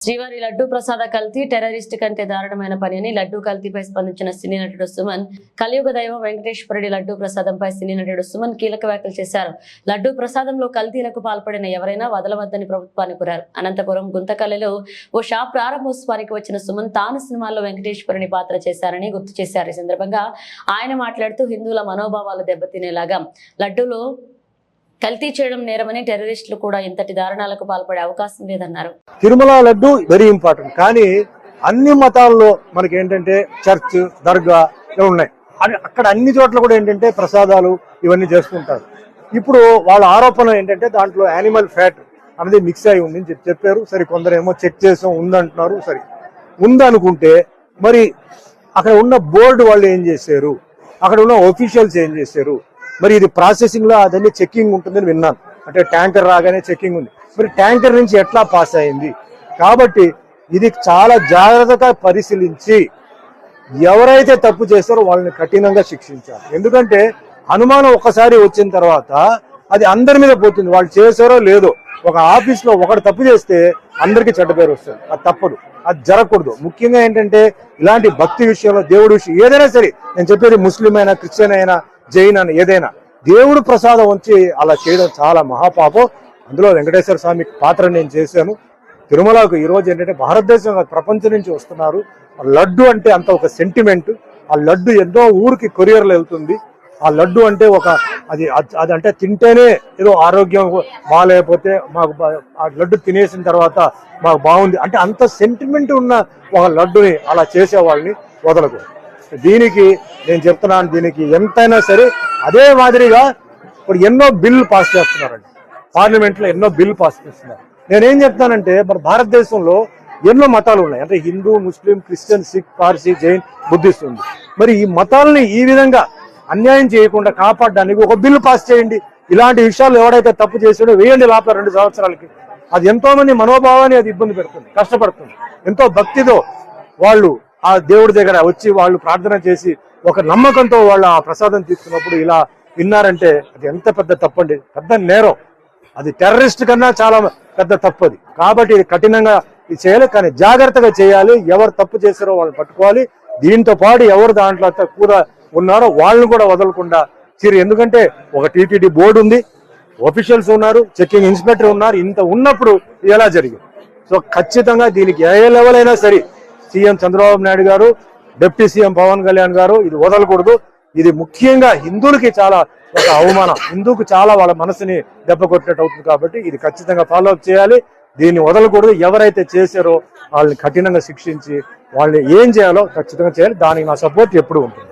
శ్రీవారి లడ్డూ ప్రసాద కల్తీ టెర్రరిస్ట్ కంటే దారుణమైన పని అని లడ్డూ కల్తీపై స్పందించిన సినీ నటుడు సుమన్ కలియుగ దైవం వెంకటేశ్వరుడి లడ్డూ ప్రసాదంపై సినీ నటుడు సుమన్ కీలక వ్యాఖ్యలు చేశారు. లడ్డూ ప్రసాదంలో కల్తీలకు పాల్పడిన ఎవరైనా వదలవద్దని ప్రభుత్వాన్ని కోరారు. అనంతపురం గుంతకల్లిలో ఓ షాప్ ప్రారంభోత్సవానికి వచ్చిన సుమన్ తాను సినిమాల్లో వెంకటేశ్వరుని పాత్ర చేశారని గుర్తు చేశారు. ఈ సందర్భంగా ఆయన మాట్లాడుతూ హిందువుల మనోభావాలు దెబ్బతినేలాగా లడ్డూలో కల్తీ చేయడం నేరమని టెర్రరిస్టులు కూడా ఇంతటి దారుణాలకు పాల్పడే అవకాశం లేదన్నారు. తిరుమల లడ్డు వెరీ ఇంపార్టెంట్, కానీ అన్ని మతాల్లో మనకి ఏంటంటే చర్చ్, దర్గా ఉన్నాయి. అక్కడ అన్ని చోట్ల కూడా ఏంటంటే ప్రసాదాలు ఇవన్నీ చేసుకుంటారు. ఇప్పుడు వాళ్ళ ఆరోపణ ఏంటంటే దాంట్లో యానిమల్ ఫ్యాట్ అనేది మిక్స్ అయి ఉంది అని చెప్పారు. సరే, కొందరేమో చెక్ చేసాం ఉందంటున్నారు. సరే, ఉందనుకుంటే మరి అక్కడ ఉన్న బోర్డు వాళ్ళు ఏం చేశారు, అక్కడ ఉన్న ఒఫీషియల్స్ ఏం చేశారు? మరి ఇది ప్రాసెసింగ్ లో అదన్నీ చెక్కింగ్ ఉంటుందని విన్నాను. అంటే ట్యాంకర్ రాగానే చెక్కింగ్ ఉంది. మరి ట్యాంకర్ నుంచి ఎట్లా పాస్ అయింది? కాబట్టి ఇది చాలా జాగ్రత్తగా పరిశీలించి ఎవరైతే తప్పు చేస్తారో వాళ్ళని కఠినంగా శిక్షించాలి. ఎందుకంటే అనుమానం ఒకసారి వచ్చిన తర్వాత అది అందరి మీద పోతుంది. వాళ్ళు చేశారో లేదో, ఒక ఆఫీస్ లో ఒకటి తప్పు చేస్తే అందరికీ చెడ్డ పేరు వస్తుంది. అది తప్పదు, అది జరగకూడదు. ముఖ్యంగా ఏంటంటే ఇలాంటి భక్తి విషయంలో, దేవుడి విషయం ఏదైనా సరే, నేను చెప్పేది ముస్లిం అయినా, క్రిస్టియన్ అయినా, జైన్ అయినా, ఏదైనా దేవుడు ప్రసాదం వచ్చి అలా చేయడం చాలా మహాపాపం. అందులో వెంకటేశ్వర స్వామి పాత్ర నేను చేశాను. తిరుమలకు ఈరోజు ఏంటంటే భారతదేశం, ప్రపంచం నుంచి వస్తున్నారు. లడ్డు అంటే అంత ఒక సెంటిమెంట్. ఆ లడ్డు ఎన్నో ఊరికి కొరియర్లు వెళ్తుంది. ఆ లడ్డు అంటే ఒక అది అంటే తింటేనే ఏదో ఆరోగ్యం బాగాలేకపోతే మాకు ఆ లడ్డు తినేసిన తర్వాత మాకు బాగుంది అంటే అంత సెంటిమెంట్ ఉన్న ఒక లడ్డుని అలా చేసే వాళ్ళని వదలకూడదు. దీనికి నేను చెప్తున్నాను, దీనికి ఎంతైనా సరే అదే మాదిరిగా ఇప్పుడు ఎన్నో బిల్లు పాస్ చేస్తున్నారండి. పార్లమెంట్ లో ఎన్నో బిల్లు పాస్ చేస్తున్నారు. నేనేం చెప్తానంటే మన భారతదేశంలో ఎన్నో మతాలు ఉన్నాయి. అంటే Hindu, Muslim, Christian, Sikh, Parsi, Jain, Buddhist ఉంది. మరి ఈ మతాలని ఈ విధంగా అన్యాయం చేయకుండా కాపాడడానికి ఒక బిల్లు పాస్ చేయండి. ఇలాంటి విషయాలు ఎవరైతే తప్పు చేసాడో వేయండి లోపల 2 సంవత్సరాలకి. అది ఎంతో మంది మనోభావాన్ని అది ఇబ్బంది పెడుతుంది, కష్టపడుతుంది. ఎంతో భక్తితో వాళ్ళు ఆ దేవుడి దగ్గర వచ్చి వాళ్ళు ప్రార్థన చేసి ఒక నమ్మకంతో వాళ్ళు ఆ ప్రసాదం తీసుకున్నప్పుడు ఇలా విన్నారంటే అది ఎంత పెద్ద తప్పండి, పెద్ద నేరం. అది టెర్రరిస్ట్ కన్నా చాలా పెద్ద తప్పది. కాబట్టి ఇది కఠినంగా ఇది చేయాలి, కానీ జాగ్రత్తగా చేయాలి. ఎవరు తప్పు చేశారో వాళ్ళని పట్టుకోవాలి. దీంతో పాటు ఎవరు దాంట్లో కూడా ఉన్నారో వాళ్ళని కూడా వదలకుండా ఎందుకంటే ఒక టీటీడీ బోర్డు ఉంది, ఆఫీషియల్స్ ఉన్నారు, చెకింగ్ ఇన్స్పెక్టర్ ఉన్నారు. ఇంత ఉన్నప్పుడు ఎలా జరిగింది? సో ఖచ్చితంగా దీనికి ఏ లెవెల్ అయినా సరే సీఎం చంద్రబాబు నాయుడు గారు, డిప్యూటీ సీఎం పవన్ కళ్యాణ్ గారు ఇది వదలకూడదు. ఇది ముఖ్యంగా హిందువులకి చాలా ఒక అవమానం, హిందూకు చాలా వాళ్ళ మనసుని దెబ్బ కొట్టినట్టు అవుతుంది. కాబట్టి ఇది ఖచ్చితంగా ఫాలో అప్ చేయాలి. దీన్ని వదలకూడదు. ఎవరైతే చేశారో వాళ్ళని కఠినంగా శిక్షించి వాళ్ళని ఏం చేయాలో ఖచ్చితంగా చేయాలి. దానికి నా సపోర్ట్ ఎప్పుడు ఉంటుంది.